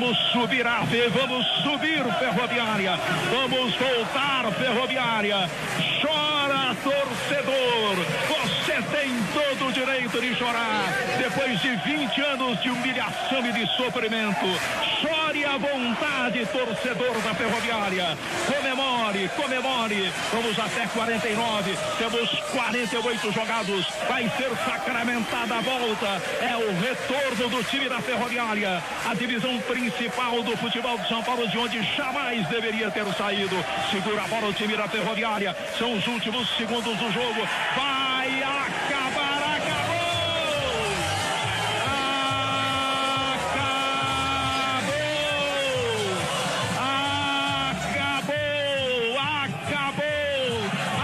Vamos subir vamos subir Ferroviária, vamos voltar Ferroviária. Chora, torcedor, você tem todo o direito de chorar. Depois de 20 anos de humilhação e de sofrimento, chore à vontade, torcedor da Ferroviária. Comemore, comemore. Vamos até 49, temos 48 jogados, vai ser sacramentada a volta. É o retorno do time da Ferroviária, a divisão principal do futebol de São Paulo, de onde jamais deveria ter saído. Segura a bola o time da Ferroviária, são os últimos segundos do jogo, vai acabar,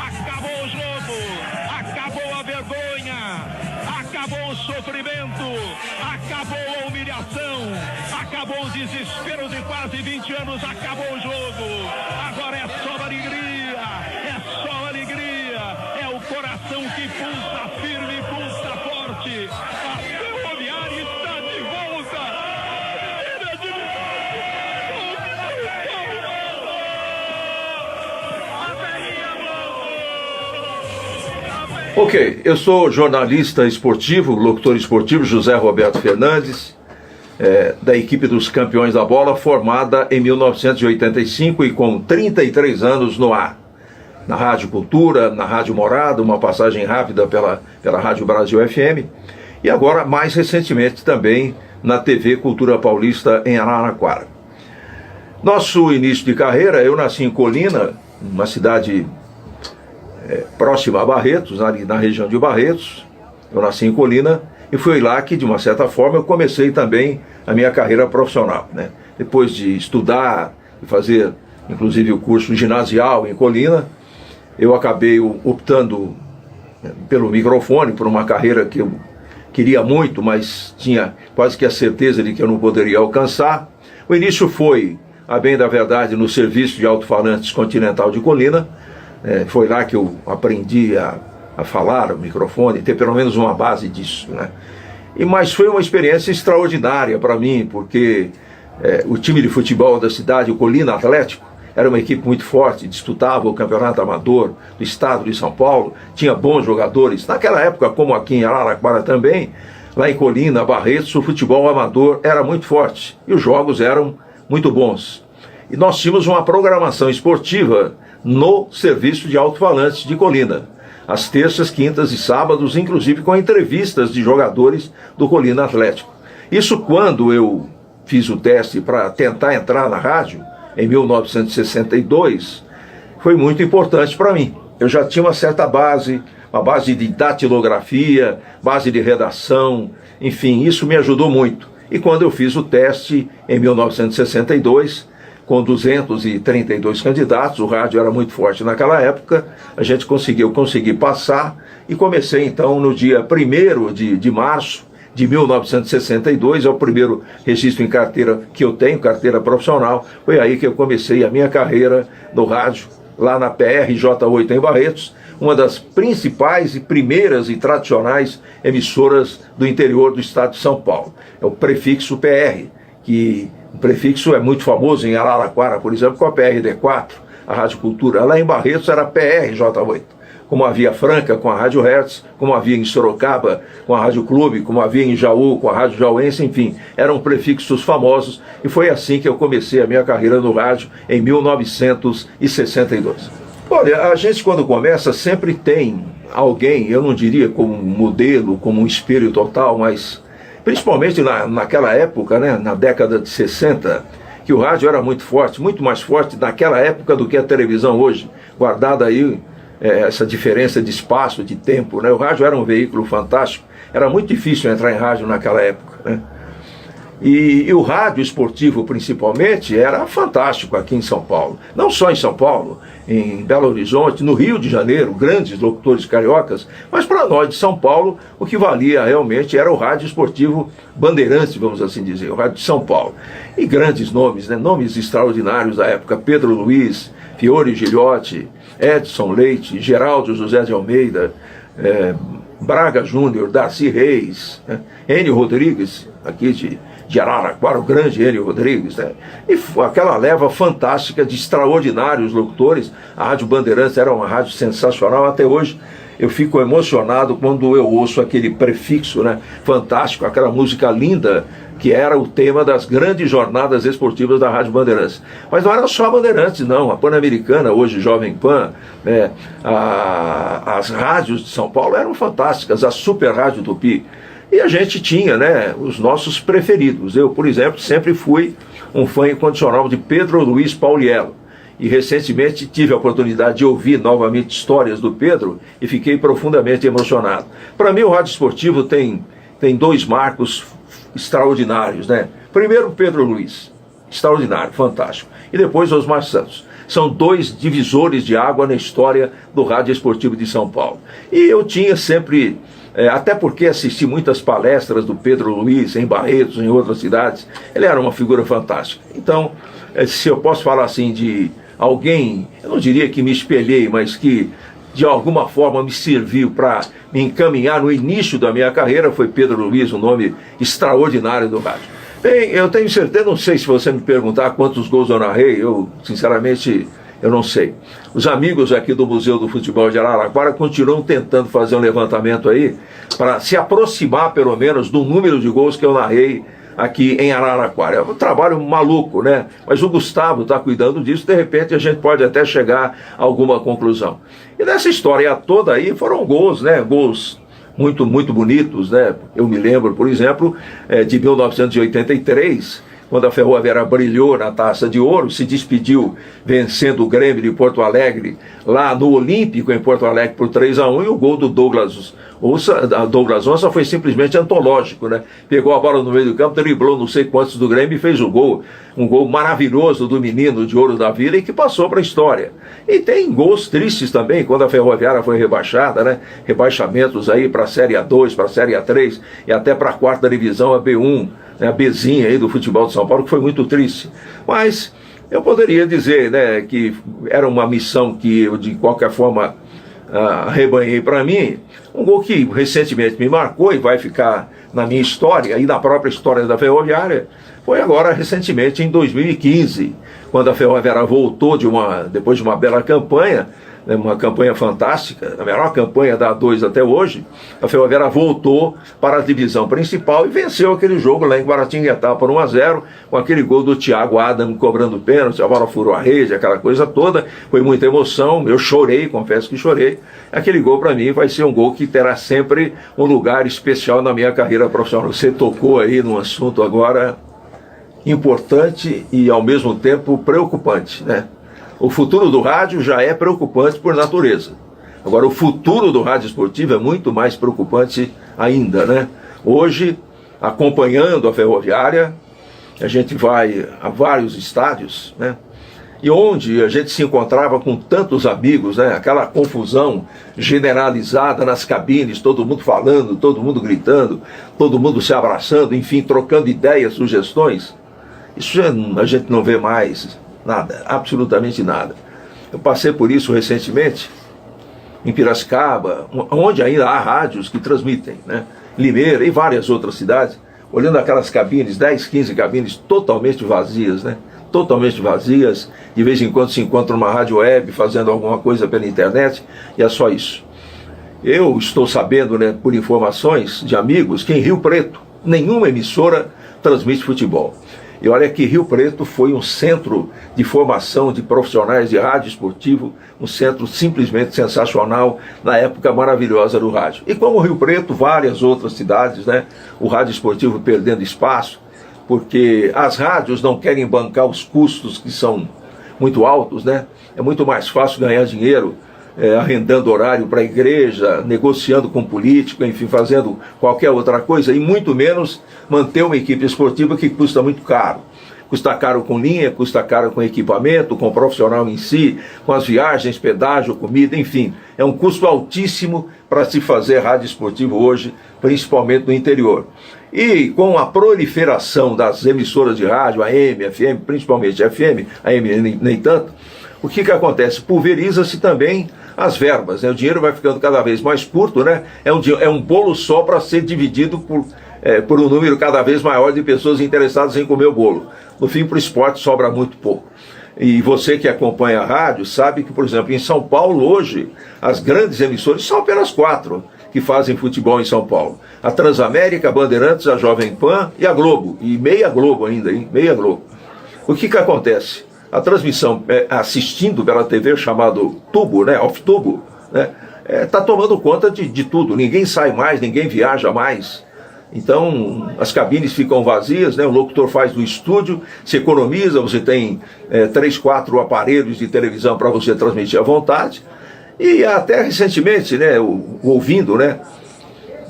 acabou o jogo, acabou a vergonha, acabou o sofrimento, acabou a humilhação, acabou o desespero de quase 20 anos, acabou o jogo. Agora é só alegria, é só alegria, é o coração que pulsa firme, pulsa forte. A Ferroviária está de volta. Ok, eu sou jornalista esportivo, locutor esportivo José Roberto Fernandes, da equipe dos Campeões da Bola, formada em 1985 e com 33 anos no ar. Na Rádio Cultura, na Rádio Morada, uma passagem rápida pela Rádio Brasil FM, e agora, mais recentemente, também na TV Cultura Paulista em Araraquara. Nosso início de carreira, eu nasci em Colina, uma cidade próxima a Barretos, ali na região de Barretos. Eu nasci em Colina e foi lá que, de uma certa forma, eu comecei também a minha carreira profissional, né? Depois de estudar e fazer, inclusive, o curso ginasial em Colina, eu acabei optando pelo microfone, por uma carreira que eu queria muito, mas tinha quase que a certeza de que eu não poderia alcançar. O início foi, a bem da verdade, no Serviço de Alto-Falantes Continental de Colina. Foi lá que eu aprendi a falar o microfone, ter pelo menos uma base disso, né? Mas foi uma experiência extraordinária para mim, porque o time de futebol da cidade, o Colina Atlético, era uma equipe muito forte, disputava o campeonato amador do estado de São Paulo, tinha bons jogadores. Naquela época, como aqui em Araraquara também, lá em Colina, Barretos, o futebol amador era muito forte e os jogos eram muito bons. E nós tínhamos uma programação esportiva no Serviço de Alto-Falantes de Colina, às terças, quintas e sábados, inclusive com entrevistas de jogadores do Colina Atlético. Isso quando eu fiz o teste para tentar entrar na rádio, em 1962, foi muito importante para mim. Eu já tinha uma certa base, uma base de datilografia, base de redação, enfim, isso me ajudou muito. E quando eu fiz o teste em 1962, com 232 candidatos, o rádio era muito forte naquela época, a gente consegui passar e comecei então no dia 1º de março de 1962, é o primeiro registro em carteira que eu tenho, carteira profissional. Foi aí que eu comecei a minha carreira no rádio, lá na PRJ8 em Barretos, uma das principais e primeiras e tradicionais emissoras do interior do estado de São Paulo. É o prefixo PR, que o prefixo é muito famoso em Araraquara, por exemplo, com a PRD4, a Rádio Cultura. Lá em Barretos era PRJ8, como havia Franca com a Rádio Hertz, como havia em Sorocaba com a Rádio Clube, como havia em Jaú com a Rádio Jauense, enfim, eram prefixos famosos, e foi assim que eu comecei a minha carreira no rádio em 1962. Olha, a gente quando começa sempre tem alguém, eu não diria como um modelo, como um espelho total, mas principalmente naquela época, né, na década de 60, que o rádio era muito forte, muito mais forte naquela época do que a televisão hoje, guardada aí essa diferença de espaço, de tempo, né? O rádio era um veículo fantástico, era muito difícil entrar em rádio naquela época, né? E o rádio esportivo, principalmente, era fantástico aqui em São Paulo. Não só em São Paulo, em Belo Horizonte, no Rio de Janeiro, grandes locutores cariocas, mas para nós de São Paulo, o que valia realmente era o rádio esportivo Bandeirantes, vamos assim dizer, o rádio de São Paulo. E grandes nomes, né? Nomes extraordinários da época: Pedro Luiz, Fiore Gilhote, Edson Leite, Geraldo José de Almeida, Braga Júnior, Darcy Reis, Enio Rodrigues, aqui de de Araraquara, o grande Enio Rodrigues, né? E aquela leva fantástica de extraordinários locutores. A Rádio Bandeirantes era uma rádio sensacional. Até hoje eu fico emocionado quando eu ouço aquele prefixo, né, fantástico, aquela música linda que era o tema das grandes jornadas esportivas da Rádio Bandeirantes. Mas não era só a Bandeirantes, não. A Pan-Americana, hoje Jovem Pan, né, as rádios de São Paulo eram fantásticas, a Super Rádio Tupi. E a gente tinha, né, os nossos preferidos. Eu, por exemplo, sempre fui um fã incondicional de Pedro Luiz Pauliello. E recentemente tive a oportunidade de ouvir novamente histórias do Pedro e fiquei profundamente emocionado. Para mim, o rádio esportivo tem dois marcos extraordinários, né? Primeiro, Pedro Luiz, extraordinário, fantástico. E depois, Osmar Santos. São dois divisores de água na história do rádio esportivo de São Paulo. E eu tinha sempre, até porque assisti muitas palestras do Pedro Luiz em Barretos, em outras cidades, ele era uma figura fantástica. Então, se eu posso falar assim de alguém, eu não diria que me espelhei, mas que de alguma forma me serviu para me encaminhar no início da minha carreira, foi Pedro Luiz, um nome extraordinário do rádio. Bem, eu tenho certeza, não sei se você me perguntar quantos gols eu narrei, sinceramente, eu não sei. Os amigos aqui do Museu do Futebol de Araraquara continuam tentando fazer um levantamento aí, para se aproximar pelo menos do número de gols que eu narrei aqui em Araraquara. É um trabalho maluco, né? Mas o Gustavo está cuidando disso, de repente a gente pode até chegar a alguma conclusão. E nessa história toda aí foram gols, né? Gols muito, muito bonitos, né? Eu me lembro, por exemplo, de 1983, quando a Ferroviária brilhou na Taça de Ouro, se despediu vencendo o Grêmio de Porto Alegre, lá no Olímpico, em Porto Alegre, por 3-1, e o gol do Douglas Onça foi simplesmente antológico, né? Pegou a bola no meio do campo, driblou não sei quantos do Grêmio e fez o gol. Um gol maravilhoso do menino de Ouro da Vila e que passou para a história. E tem gols tristes também, quando a Ferroviária foi rebaixada, né? Rebaixamentos aí para a Série A2, para a Série A3 e até para a 4ª divisão, a B1, né? A Bzinha aí do futebol de São Paulo, que foi muito triste. Mas eu poderia dizer, né, que era uma missão que eu, de qualquer forma, arrebanhei para mim. Um gol que recentemente me marcou e vai ficar na minha história e na própria história da Ferroviária, foi agora recentemente em 2015, quando a Ferroviária voltou depois de uma bela campanha, né, uma campanha fantástica, a melhor campanha da A2 até hoje. A Ferroviária voltou para a divisão principal e venceu aquele jogo lá em Guaratinguetá por 1-0, com aquele gol do Thiago Adam cobrando pênalti, a bola furou a rede, aquela coisa toda. Foi muita emoção, eu chorei, confesso que chorei. Aquele gol para mim vai ser um gol que terá sempre um lugar especial na minha carreira profissional. Você tocou aí num assunto agora importante e ao mesmo tempo preocupante, né? O futuro do rádio já é preocupante por natureza. Agora, o futuro do rádio esportivo é muito mais preocupante ainda, né? Hoje, acompanhando a Ferroviária, a gente vai a vários estádios, né? E onde a gente se encontrava com tantos amigos, né? Aquela confusão generalizada nas cabines, todo mundo falando, todo mundo gritando, todo mundo se abraçando, enfim, trocando ideias, sugestões. Isso a gente não vê mais. Nada, absolutamente nada. Eu passei por isso recentemente em Piracicaba, onde ainda há rádios que transmitem, né? Limeira e várias outras cidades, olhando aquelas cabines, 10, 15 cabines totalmente vazias, né? Totalmente vazias. De vez em quando se encontra uma rádio web fazendo alguma coisa pela internet, e é só isso. Eu estou sabendo, né, por informações de amigos, que em Rio Preto nenhuma emissora transmite futebol. E olha que Rio Preto foi um centro de formação de profissionais de rádio esportivo, um centro simplesmente sensacional na época maravilhosa do rádio. E como Rio Preto, várias outras cidades, né? O rádio esportivo perdendo espaço, porque as rádios não querem bancar os custos que são muito altos, né? É muito mais fácil ganhar dinheiro arrendando horário para a igreja, negociando com político, enfim, fazendo qualquer outra coisa, e muito menos manter uma equipe esportiva que custa muito caro. Custa caro com linha, custa caro com equipamento, com o profissional em si, com as viagens, pedágio, comida, enfim. É um custo altíssimo para se fazer rádio esportivo hoje, principalmente no interior. E com a proliferação das emissoras de rádio, AM, FM, principalmente FM, AM nem tanto, o que acontece? Pulveriza-se também as verbas, né? O dinheiro vai ficando cada vez mais curto, né? É um bolo só para ser dividido por por um número cada vez maior de pessoas interessadas em comer o bolo. No fim, para o esporte sobra muito pouco. E você que acompanha a rádio sabe que, por exemplo, em São Paulo hoje, as grandes emissoras são apenas 4 que fazem futebol em São Paulo. A Transamérica, a Bandeirantes, a Jovem Pan e a Globo. E meia Globo ainda, hein? Meia Globo. O que acontece? A transmissão assistindo pela TV chamado tubo, né? Off-tubo, né? Tá tomando conta de tudo. Ninguém sai mais, ninguém viaja mais. Então, as cabines ficam vazias, né? O locutor faz no estúdio, se economiza, você tem 3, 4 aparelhos de televisão para você transmitir à vontade. E até recentemente, né, ouvindo, né,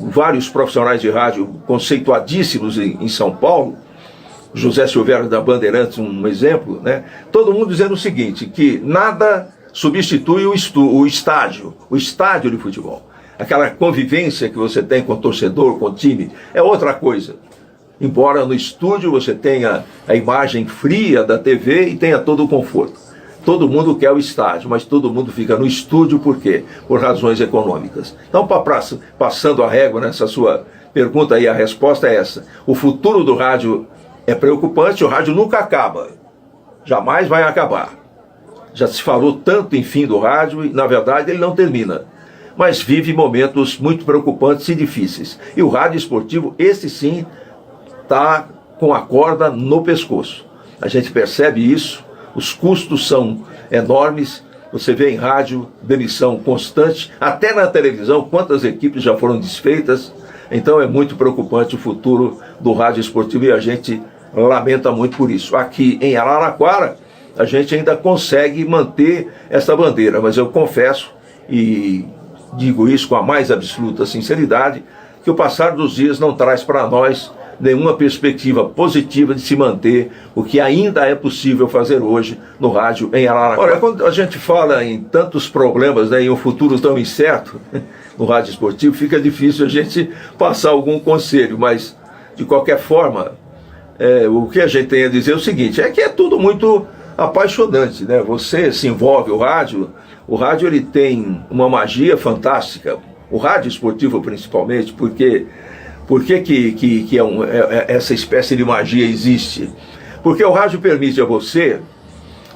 vários profissionais de rádio conceituadíssimos em São Paulo, José Silvério da Bandeirantes, um exemplo, né, todo mundo dizendo o seguinte, que nada substitui o estádio de futebol. Aquela convivência que você tem com o torcedor, com o time, é outra coisa. Embora no estúdio você tenha a imagem fria da TV e tenha todo o conforto. Todo mundo quer o estádio, mas todo mundo fica no estúdio por quê? Por razões econômicas. Então, passando a régua nessa sua pergunta aí, a resposta é essa. O futuro do rádio é preocupante, o rádio nunca acaba. Jamais vai acabar. Já se falou tanto em fim do rádio e, na verdade, ele não termina. Mas vive momentos muito preocupantes e difíceis. E o rádio esportivo, esse sim, está com a corda no pescoço. A gente percebe isso, os custos são enormes, você vê em rádio demissão constante, até na televisão, quantas equipes já foram desfeitas. Então é muito preocupante o futuro do rádio esportivo e a gente lamenta muito por isso. Aqui em Araraquara, a gente ainda consegue manter essa bandeira, mas eu confesso, e digo isso com a mais absoluta sinceridade, que o passar dos dias não traz para nós nenhuma perspectiva positiva de se manter o que ainda é possível fazer hoje no rádio em Araraquara. Olha, quando a gente fala em tantos problemas, né, em um futuro tão incerto no rádio esportivo, fica difícil a gente passar algum conselho, mas de qualquer forma, o que a gente tem a dizer é o seguinte, é que é tudo muito apaixonante, né? Você se envolve, o rádio ele tem uma magia fantástica, o rádio esportivo principalmente, porque essa espécie de magia existe? Porque o rádio permite a você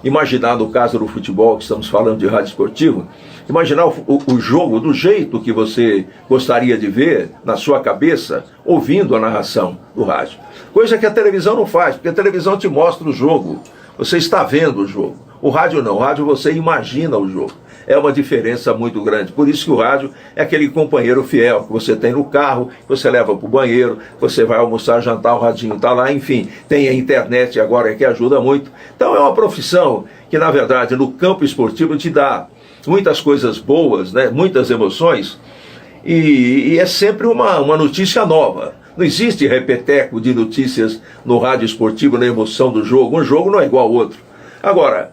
imaginar, no caso do futebol, que estamos falando de rádio esportivo, imaginar o jogo do jeito que você gostaria de ver na sua cabeça, ouvindo a narração do rádio. Coisa que a televisão não faz, porque a televisão te mostra o jogo, você está vendo o jogo. O rádio não, o rádio você imagina o jogo. É uma diferença muito grande. Por isso que o rádio é aquele companheiro fiel que você tem no carro, que você leva para o banheiro, você vai almoçar, jantar, o radinho está lá, enfim. Tem a internet agora que ajuda muito. Então é uma profissão que, na verdade, no campo esportivo te dá muitas coisas boas, né? Muitas emoções, e é sempre uma notícia nova. Não existe repeteco de notícias no rádio esportivo na emoção do jogo. Um jogo não é igual ao outro. Agora,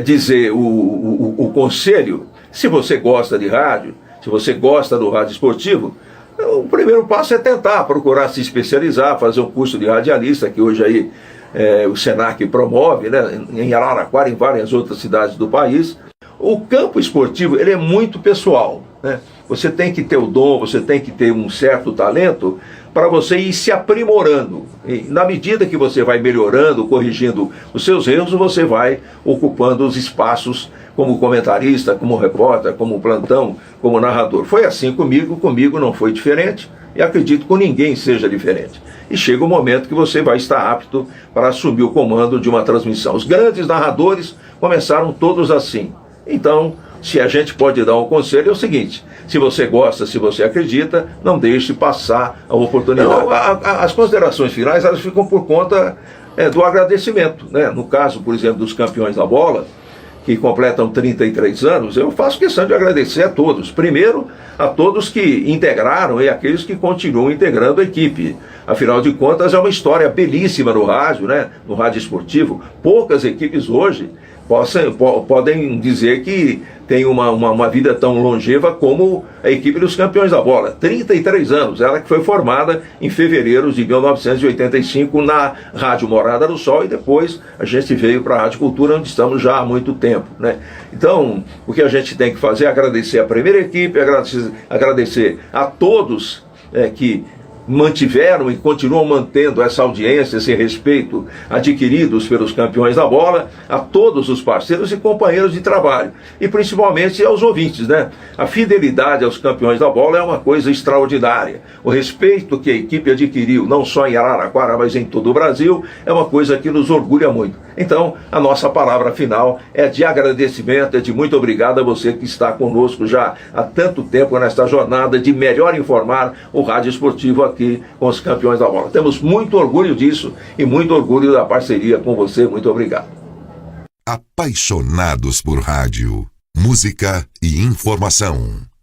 dizer o conselho, se você gosta de rádio, se você gosta do rádio esportivo, o primeiro passo é tentar procurar se especializar, fazer um curso de radialista, que hoje aí o Senac promove, né, em Araraquara e em várias outras cidades do país. O campo esportivo ele é muito pessoal, né? Você tem que ter o dom, você tem que ter um certo talento para você ir se aprimorando. E na medida que você vai melhorando, corrigindo os seus erros, você vai ocupando os espaços como comentarista, como repórter, como plantão, como narrador. Foi assim comigo não foi diferente e acredito que com ninguém seja diferente. E chega o momento que você vai estar apto para assumir o comando de uma transmissão. Os grandes narradores começaram todos assim. Então, se a gente pode dar um conselho, é o seguinte: se você gosta, se você acredita, não deixe passar a oportunidade. Não, as considerações finais, elas ficam por conta do agradecimento, né? No caso, por exemplo, dos campeões da bola, que completam 33 anos, eu faço questão de agradecer a todos. Primeiro, a todos que integraram e aqueles que continuam integrando a equipe. Afinal de contas, é uma história belíssima no rádio, né? No rádio esportivo. Poucas equipes hoje podem dizer que tem uma vida tão longeva como a equipe dos campeões da bola. 33 anos, ela que foi formada em fevereiro de 1985 na Rádio Morada do Sol, e depois a gente veio para a Rádio Cultura, onde estamos já há muito tempo, né? Então, o que a gente tem que fazer é agradecer a primeira equipe, agradecer a todos que mantiveram e continuam mantendo essa audiência, esse respeito adquiridos pelos campeões da bola, a todos os parceiros e companheiros de trabalho, e principalmente aos ouvintes, né? A fidelidade aos campeões da bola é uma coisa extraordinária. O respeito que a equipe adquiriu, não só em Araraquara, mas em todo o Brasil, é uma coisa que nos orgulha muito. Então, a nossa palavra final é de agradecimento, é de muito obrigado a você que está conosco já há tanto tempo nesta jornada de melhor informar o rádio esportivo aqui com os campeões da bola. Temos muito orgulho disso e muito orgulho da parceria com você. Muito obrigado. Apaixonados por rádio, música e informação.